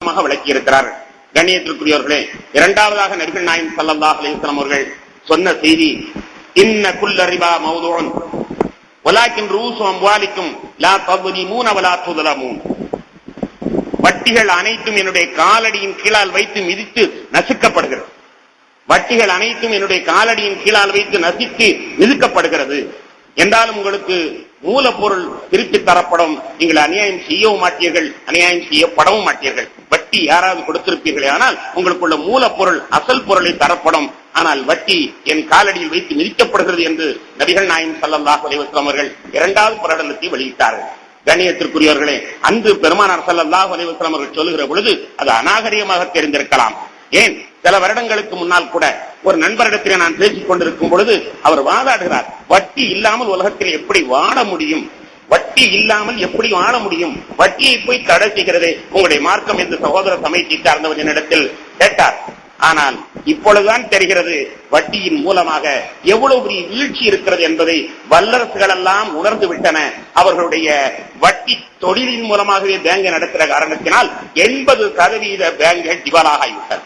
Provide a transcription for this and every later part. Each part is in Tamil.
மூலமாக விளக்கி இருக்கிறார்கள். கண்ணியத்திற்குரியவர்களே, இரண்டாவதாக நபிகள் நாயகம் ஸல்லல்லாஹு அலைஹி வஸல்லம் அவர்கள் சொன்ன செய்தி, இன்ன குல்ல ரிபா மௌதுஉன் வலாக்கின் ரூஸு அம்வாலிக்கும் லா தظلمون ولا تظلمون. வட்டிகள் அனைத்தும் என்னுடைய காலடியின் கீழால் வைத்து மிதித்து நசுக்கப்படுகிறது. வட்டிகள் அனைத்தும் என்னுடைய காலடியின் கீழால் வைத்து நசித்து மிதிக்கப்படுகிறது என்றாலும் உங்களுக்கு மூலப்பொருள் திருப்பி தரப்படும். நீங்கள் அநியாயம் செய்யவும் மாட்டீர்கள், அநியாயம் செய்யப்படவும் மாட்டீர்கள். வட்டி யாராவது கொடுத்திருப்பீர்களே ஆனால் உங்களுக்குள்ள மூலப்பொருள் அசல் பொருளை தரப்படும். ஆனால் வட்டி என் காலடியில் வைத்து மிதிக்கப்படுகிறது என்று நபிகள் நாயகம் ஸல்லல்லாஹு அலைஹி வஸல்லம் அவர்கள் இரண்டாவது பிரகடனத்தை வெளியிட்டார்கள். கண்ணியத்திற்குரியவர்களே, அன்று பெருமானார் ஸல்லல்லாஹு அலைஹி வஸல்லம் அவர்கள் சொல்லுகிற பொழுது அது அநாகரிகமாக தெரிந்திருக்கலாம். ஏன், சில வருடங்களுக்கு முன்னால் கூட ஒரு நண்பரிடத்திலே நான் பேசிக் கொண்டிருக்கும் பொழுது அவர் வாதாடுகிறார், வட்டி இல்லாமல் உலகத்தில் எப்படி வாழ முடியும், வட்டி இல்லாமல் எப்படி வாழ முடியும், வட்டியை போய் தடை செய்கிறதே உங்களுடைய மார்க்கம் என்று சகோதர சமயத்தை சார்ந்தவர் என்னிடத்தில் கேட்டார். ஆனால் இப்பொழுதுதான் தெரிகிறது வட்டியின் மூலமாக எவ்வளவு பெரிய வீழ்ச்சி இருக்கிறது என்பதை வல்லரசுகள் எல்லாம் உணர்ந்து விட்டன. அவர்களுடைய வட்டி தொழிலின் மூலமாகவே பேங்கை நடத்துகிற காரணத்தினால் 80% பேங்குகள் திவாலாக ஆகிவிட்டன.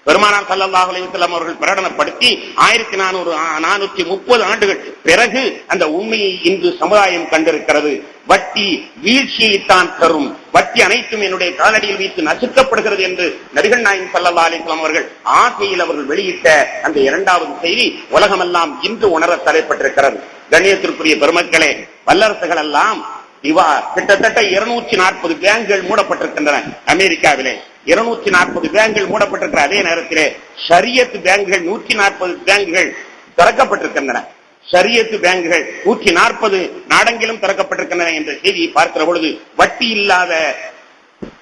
பெருமானார் ஸல்லல்லாஹு அலைஹி வஸல்லம் அவர்கள் பிரகடனப்படுத்தி 1430 ஆண்டுகள் பிறகு அந்த உண்மையை இன்று சமுதாயம் கண்டிருக்கிறது. வட்டி வீழ்ச்சியைத்தான் தரும், வட்டி அனைத்தும் என்னுடைய காலடியில் வைத்து நசுக்கப்படுகிறது என்று நபிகள் நாயகம் ஸல்லல்லாஹு அலைஹி வஸல்லம் அவர்கள் ஆசையில் அவர்கள் வெளியிட்ட அந்த இரண்டாவது செய்தி உலகமெல்லாம் இன்று உணர தலைப்பட்டிருக்கிறது. கண்ணியத்திற்குரிய பெருமக்களே, வல்லரசுகள் எல்லாம் கிட்டத்தட்ட 240 பேங்குகள் மூடப்பட்டிருக்கின்றன. அமெரிக்காவிலே 240 பேங்குகள் மூடப்பட்டிருக்கிற அதே நேரத்திலே ஷரியத் பேங்குகள் 140 பேங்குகள் திறக்கப்பட்டிருக்கின்றன. ஷரியத் பேங்குகள் 140 நாடெங்கிலும் திறக்கப்பட்டிருக்கின்றன என்ற செய்தியை பார்க்கிற பொழுது வட்டி இல்லாத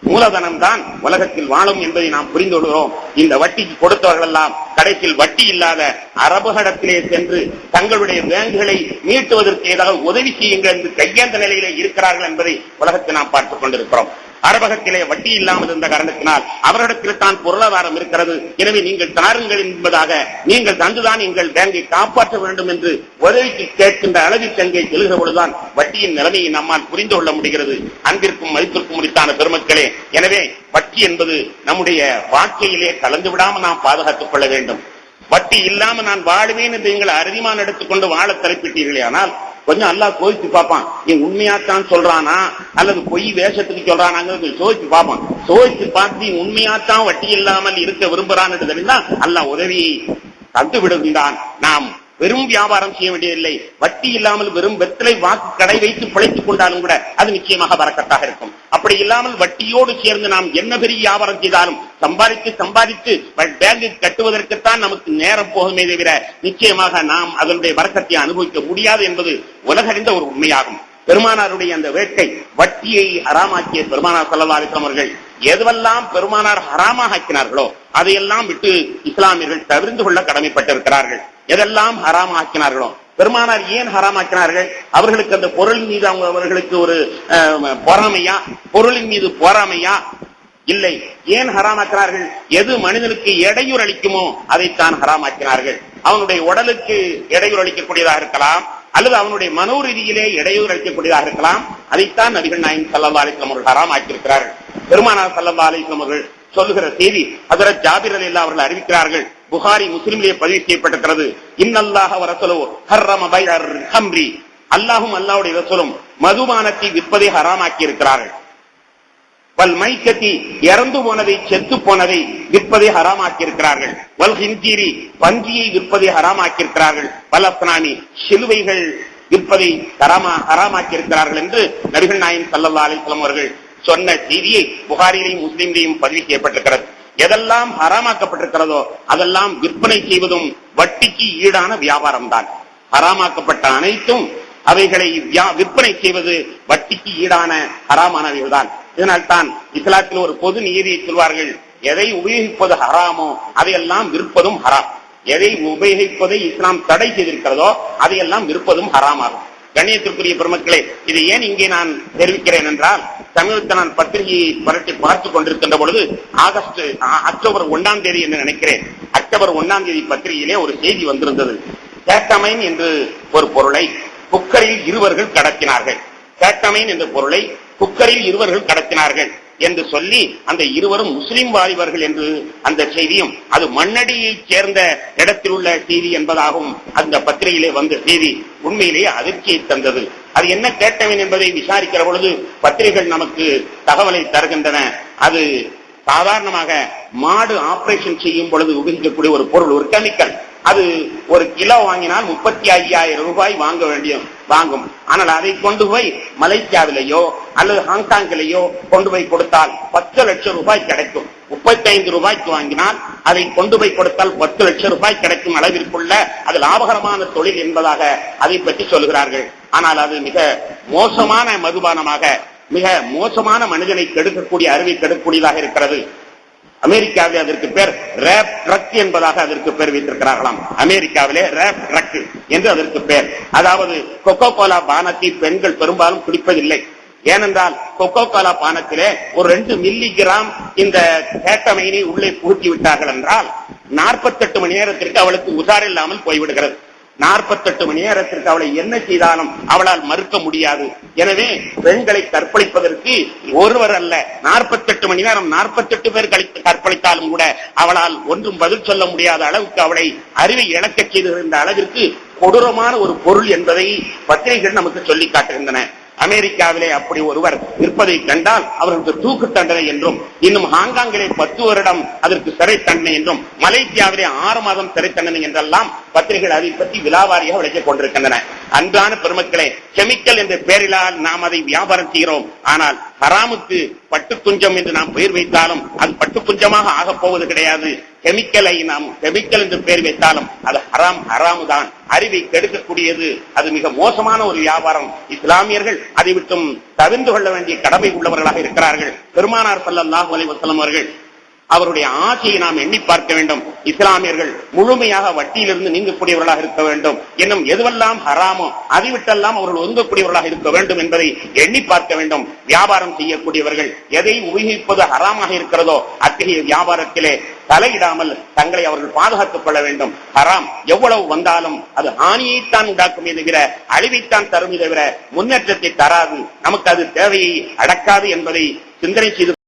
மூலதனம் தான் உலகத்தில் வாழும் என்பதை நாம் புரிந்து கொள்கிறோம். இந்த வட்டிக்கு கொடுத்தவர்கள் எல்லாம் கடைசியில் வட்டி இல்லாத அரபுகளிடத்திலே சென்று தங்களுடைய பேங்குகளை மீட்டுவதற்கு ஏதாவது உதவி செய்யுங்கள் என்று கையேந்த நிலையிலே இருக்கிறார்கள் என்பதை உலகத்தில் நாம் பார்த்துக் கொண்டிருக்கிறோம். அரபகத்திலே வட்டி இல்லாமல் இருந்த காரணத்தினால் அவரிடத்தில் தான் பொருளாதாரம் இருக்கிறது, எனவே நீங்கள் தாருங்கள் என்பதாக நீங்கள் தந்துதான் எங்கள் பேங்கை காப்பாற்ற வேண்டும் என்று உதவிக்கு கேட்கின்ற அளவில் செங்கை செல்கிற பொழுதுதான் வட்டியின் நிலைமையை நம்மால் புரிந்து கொள்ள முடிகிறது. அன்பிற்கும் மதிப்பிற்கும் உரித்தான பெருமக்களே, எனவே வட்டி என்பது நம்முடைய வாழ்க்கையிலே கலந்து விடாமல் நாம் பாதுகாத்துக் கொள்ள வேண்டும். வட்டி இல்லாமல் நான் வாழுவேன் என்று நீங்கள் அறுதிமான் எடுத்துக்கொண்டு வாழ தலைப்பிட்டீர்களே ஆனால் கொஞ்சம் அல்லாஹ் சோதிச்சு பார்ப்பான், நீ உண்மையாத்தான் சொல்றானா அல்லது பொய் வேஷத்துக்கு சொல்றானாங்கிறது சோதிச்சு பார்ப்பான். சோதிச்சு பார்த்து உண்மையாத்தான் வட்டி இல்லாமல் இருக்க விரும்புறான் என்று தெரிந்தா அல்லாஹ் உதவியை தந்து விடுகின்றான். நாம் வெறும் வியாபாரம் செய்ய வேண்டியதில்லை, வட்டி இல்லாமல் வெறும் வெத்தலை வாக்கு கடை வைத்து பிழைத்துக் கொண்டாலும் கூட அது நிச்சயமாக பரக்கத்தாக இருக்கும். அப்படி இல்லாமல் வட்டியோடு சேர்ந்து நாம் என்ன பெரிய வியாபாரம் செய்தாலும் சம்பாதித்து பேங்கு கட்டுவதற்குத்தான் நமக்கு நேரம் போகுமே தவிர நிச்சயமாக நாம் அதனுடைய பரக்கத்தை அனுபவிக்க முடியாது என்பது உலகறிந்த ஒரு உண்மையாகும். பெருமானாருடைய அந்த வேட்கை வட்டியை ஹராமாக்கிய பெருமானார் ஸல்லல்லாஹு அலைஹி வஸல்லம் அவர்கள் எதுவெல்லாம் பெருமானார் ஹராமாக ஆக்கினார்களோ அதையெல்லாம் விட்டு இஸ்லாமியர்கள் தவிர்த்து கொள்ள கடமைப்பட்டிருக்கிறார்கள். எதெல்லாம் ஹராம் ஆக்கினார்களோ, பெருமானார் ஏன் ஹராம் ஆக்கினார்கள்? அவர்களுக்கு அந்த பொருளின் மீது அவர்களுக்கு ஒரு பொறாமையா, பொருளின் மீது பொறாமையா? இல்லை. ஏன் ஹராமாக்கினார்கள்? எது மனிதனுக்கு இடையூறு அளிக்குமோ அதைத்தான் ஹராமாக்கினார்கள். அவனுடைய உடலுக்கு இடையூறு அளிக்கக்கூடியதாக இருக்கலாம் அல்லது அவனுடைய மனோரீதியிலே இடையூறு அளிக்கக்கூடியதாக இருக்கலாம். அதைத்தான் நபிகள் நாயகம் ஸல்லல்லாஹு அலைஹி வஸல்லம் அவர்கள் ஹராமாக்கியிருக்கிறார்கள். பெருமானார் ஸல்லல்லாஹு அலைஹி வஸல்லம் அவர்கள் சொல்லுகிற செய்தி ஹஜ்ரத் ஜாபிர் ரலியல்லாஹு அவர்கள் அறிவிக்கிறார்கள். புகாரி முஸ்லிமிலே பதிவு செய்யப்பட்டிருக்கிறது. இன்னல்லாஹ வ ரசூலுஹு ஹர்ரம பைஅர் ஹம்ரி, அல்லாஹ்வும் அல்லாஹ்வுடைய ரசூலும் மதுபானத்தை விற்பதை ஹராமாக்கி இருக்கிறார்கள். வல் மைக்கத்தி, இறந்து போனதை செத்து போனதை விற்பதை ஹராமாக்கி இருக்கிறார்கள். வல் ஹின்ஜீரி, பன்றியை விற்பதை ஹராமாக்கி இருக்கிறார்கள். வல் அஸ்னாமி, சிலுவைகள் விற்பதை ஹராமாக்கி இருக்கிறார்கள் என்று நபிகள் நாயகம் ஸல்லல்லாஹு அலைஹி வஸல்லம் அவர்கள் சொன்ன செய்தியை புகாரியிலையும் முஸ்லிமிலையும் பதிவு செய்யப்பட்டிருக்கிறது. எதெல்லாம் ஹராமாக்கப்பட்டிருக்கிறதோ அதெல்லாம் விற்பனை செய்வதும் வட்டிக்கு ஈடான வியாபாரம் தான். ஹராமாக்கப்பட்ட அனைத்தும் அவைகளை விற்பனை செய்வது வட்டிக்கு ஈடான ஹராமானவைகள் தான். இதனால் தான் இஸ்லாத்தில் ஒரு பொது நியதியை சொல்வார்கள், எதை உபயோகிப்பது ஹராமோ அதையெல்லாம் விற்பதும் ஹராம். எதை உபயோகிப்பதை இஸ்லாம் தடை செய்திருக்கிறதோ அதையெல்லாம் விற்பதும் ஹராமாகும். கண்ணியத்திற்குரிய பெருமக்களே, இது ஏன் இங்கே நான் தெரிவிக்கிறேன் என்றால், சமீபத்தில் நான் பத்திரிகையை பரட்டி பார்த்துக் கொண்டிருக்கின்ற பொழுது அக்டோபர் 1ஆம் தேதி என்று நினைக்கிறேன், அக்டோபர் 1ஆம் தேதி பத்திரிகையிலே ஒரு செய்தி வந்திருந்தது. கேட்டமைன் என்று ஒரு பொருளை குக்கரில் இருவர்கள் கடத்தினார்கள். கேட்டமைன் என்ற பொருளை குக்கரில் இருவர்கள் கடத்தினார்கள். என்று சொல்லி அந்த இருவரும் முஸ்லிம் வாலிபர்கள் என்று அந்த செய்தியும் அது மண்ணடியை சேர்ந்த இடத்தில் உள்ள செய்தி என்பதாகவும் அந்த பத்திரிகையிலே வந்த செய்தி உண்மையிலேயே அதிர்ச்சியை தந்தது. அது என்ன கேட்டவன் என்பதை விசாரிக்கிற பொழுது பத்திரிகைகள் நமக்கு தகவலை தருகின்றன. அது சாதாரணமாக மாடு ஆபரேஷன் செய்யும் பொழுது உபயோகிக்கக்கூடிய ஒரு பொருள், ஒரு கெமிக்கல். அது ஒரு கிலோ வாங்கினால் 35,000 ரூபாய் வாங்கும். ஆனால் அதை கொண்டு போய் மலேசியாவிலேயோ அல்லது ஹாங்காங்கிலேயோ கொண்டு போய் கொடுத்தால் 10 லட்சம் ரூபாய் கிடைக்கும். 35 ரூபாய்க்கு வாங்கினால் அதை கொண்டு போய் கொடுத்தால் 10 லட்சம் ரூபாய் கிடைக்கும் அளவிற்குள்ள அது லாபகரமான தொழில் என்பதாக அதை பற்றி சொல்கிறார்கள். ஆனால் அது மிக மோசமான மதுபானமாக, மிக மோசமான மனிதனை கெடுக்கக்கூடிய, அறிவை கெடுக்கக்கூடியதாக இருக்கிறது. அமெரிக்காவிலே அதற்கு பேர் ரேப் ட்ரக் என்பதாக அதற்கு பேர் வைத்திருக்கிறார்களாம். அமெரிக்காவிலே ரேப் ட்ரக் என்று அதற்கு பேர். அதாவது கொக்கோ கோலா பானத்தை பெண்கள் பெரும்பாலும் குடிப்பதில்லை. ஏனென்றால் கொக்கோ கோலா பானத்திலே ஒரு 2 மில்லிகிராம் இந்த கேட்டமைனை உள்ளே புகுத்தி விட்டார்கள் என்றால் 48 மணி நேரத்திற்கு அவளுக்கு உசாரில்லாமல் போய்விடுகிறது. 48 மணி நேரத்திற்கு அவளை என்ன செய்தாலும் அவளால் மறுக்க முடியாது. எனவே பெண்களை கற்பழிப்பதற்கு ஒருவர் அல்ல, 48 மணி நேரம் 48 பேர் கற்பழித்தாலும் கூட அவளால் ஒன்றும் பதில் சொல்ல முடியாத அளவுக்கு அவளை அறிவை இழக்க செய்திருந்த அளவிற்கு கொடூரமான ஒரு பொருள் என்பதை பத்திரிகைகள் நமக்கு சொல்லி காட்டுகின்றன. அமெரிக்காவிலே அப்படி ஒருவர் இருப்பதை கண்டால் அவர்களுக்கு தூக்கு தண்டனை என்றும், இன்னும் ஹாங்காங்கிலே 10 வருடம் அதற்கு சிறை தண்டனை என்றும், மலேசியாவிலே 6 மாதம் சிறை தண்டனை என்றெல்லாம் பத்திரிகைகள் அதை பற்றி விலாவாரியாக விளக்கிக் கொண்டிருக்கின்றன. அன்பான பெருமக்களே, கெமிக்கல் என்ற பெயரிலால் நாம் அதை வியாபாரம் செய்கிறோம். ஆனால் ஹராமுக்கு பட்டு குஞ்சம் என்று நாம் பெயர் வைத்தாலும் அது பட்டு குஞ்சமாக ஆகப் போவது கிடையாது. கெமிக்கலை நாம் கெமிக்கல் என்று பெயர் வைத்தாலும் அது ஹராமு தான். அறிவை கெடுக்கக்கூடியது. அது மிக மோசமான ஒரு வியாபாரம். இஸ்லாமியர்கள் அதை விட்டும் தவிர்த்து கொள்ள வேண்டிய கடமை உள்ளவர்களாக இருக்கிறார்கள். பெருமானார் ஸல்லல்லாஹு அலைஹி வஸல்லம் அவர்கள் அவருடைய ஆசையை நாம் எண்ணி பார்க்க வேண்டும். இஸ்லாமியர்கள் முழுமையாக வட்டியிலிருந்து நீங்கக்கூடியவர்களாக இருக்க வேண்டும். இன்னும் எதுவெல்லாம் ஹராமோ அதை விட்டெல்லாம் அவர்கள் ஒதுங்கக்கூடியவர்களாக இருக்க வேண்டும் என்பதை எண்ணி பார்க்க வேண்டும். வியாபாரம் செய்யக்கூடியவர்கள் எதை உபயோகிப்பது ஹராமாக இருக்கிறதோ அத்தகைய வியாபாரத்திலே தலையிடாமல் தங்களை அவர்கள் பாதுகாத்துக் கொள்ள வேண்டும். ஹராம் எவ்வளவு வந்தாலும் அது ஹானியைத்தான் உண்டாக்குமே தவிர அழிவைத்தான் தருமே தவிர முன்னேற்றத்தை தராது. நமக்கு அது தேவையை அடக்காது என்பதை சிந்தனை செய்து